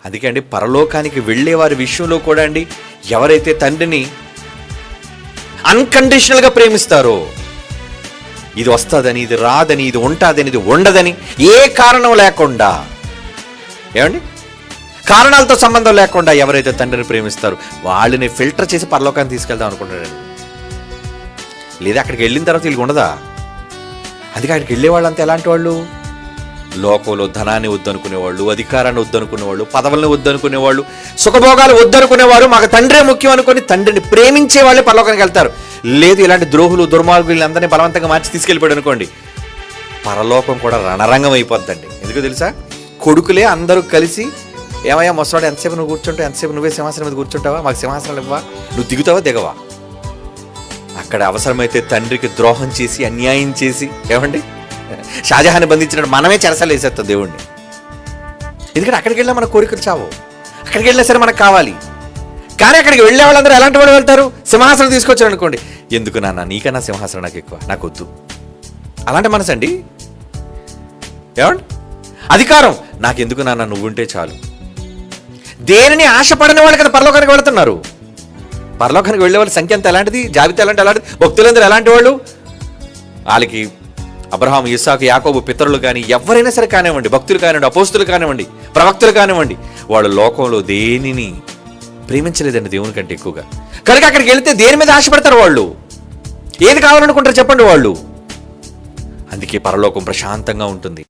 అందుకే అండి పరలోకానికి వెళ్ళే వారి విషయంలో కూడా అండి ఎవరైతే తండ్రిని అన్కండిషనల్గా ప్రేమిస్తారో, ఇది వస్తుందని, ఇది రాదని, ఇది ఉంటుందని, ఇది ఉండదని, ఏ కారణం లేకుండా, ఏమండి కారణాలతో సంబంధం లేకుండా ఎవరైతే తండ్రిని ప్రేమిస్తారో వాళ్ళని ఫిల్టర్ చేసి పరలోకాన్ని తీసుకెళ్దాం అనుకుంటాడండి. లేదా అక్కడికి వెళ్ళిన తర్వాత వీళ్ళకి ఉండదా? అందుకే అక్కడికి వెళ్ళే వాళ్ళంతా ఎలాంటి వాళ్ళు? లోకంలో ధనాన్ని వద్దనుకునేవాళ్ళు, అధికారాన్ని వద్దనుకునేవాళ్ళు, పదవులను వద్దనుకునేవాళ్ళు, సుఖభోగాలు వద్దనుకునేవారు. మాకు తండ్రే ముఖ్యం అనుకుని తండ్రిని ప్రేమించే వాళ్ళే పరలోకానికి వెళ్తారు. లేదు ఇలాంటి ద్రోహులు, దుర్మార్గులు అందరినీ బలవంతంగా మార్చి తీసుకెళ్ళిపోయాడు అనుకోండి, పరలోకం కూడా రణరంగం అయిపోద్దండి. ఎందుకో తెలుసా? కొడుకులే అందరూ కలిసి, ఏమయ్యా ముసలాడు, ఎంతసేపు నువ్వు కూర్చుంటావు, ఎంతసేపు నువ్వే సింహాసనం మీద కూర్చుంటావా, మాకు సింహాసనాలు ఇవ్వవా, నువ్వు దిగుతావా దిగవా? అక్కడ అవసరమైతే తండ్రికి ద్రోహం చేసి, అన్యాయం చేసి, ఏమండి షాజహాన్ని బంధించినట్టు మనమే చెరసాలు వేసేస్తాం దేవుణ్ణి. ఎందుకంటే అక్కడికి వెళ్ళా మన కోరికలు చావు, అక్కడికి వెళ్ళినా సరే మనకు కావాలి. కానీ అక్కడికి వెళ్ళే వాళ్ళందరూ ఎలాంటి వాళ్ళు వెళ్తారు? సింహాసనం తీసుకొచ్చారు అనుకోండి, ఎందుకు నాన్న, నీకన్నా సింహాసనం నాకు ఎక్కువ, నాకు వద్దు. అలాంటి మనసు అండి. ఏమండి అధికారం నాకెందుకు నాన్న, నువ్వుంటే చాలు. దేనిని ఆశపడని వాళ్ళు కదా పరలోకానికి వెళుతున్నారు. పరలోకానికి వెళ్ళే వాళ్ళ సంఖ్య అంతా ఎలాంటిది, జాబితా ఎలాంటిది, భక్తులందరూ ఎలాంటి వాళ్ళు? వాళ్ళకి అబ్రహాం, ఇస్సాకు, యాకోబు పితరులు కానీ ఎవరైనా సరే కానివ్వండి, భక్తులు కానివ్వండి, అపోస్తులు కానివ్వండి, ప్రవక్తలు కానివ్వండి, వాళ్ళు లోకంలో దేనిని ప్రేమించలేదండి దేవుని కంటే ఎక్కువగా. కనుక అక్కడికి వెళితే దేని మీద ఆశపడతారు వాళ్ళు? ఏది కావాలనుకుంటారు చెప్పండి వాళ్ళు? అందుకే పరలోకం ప్రశాంతంగా ఉంటుంది.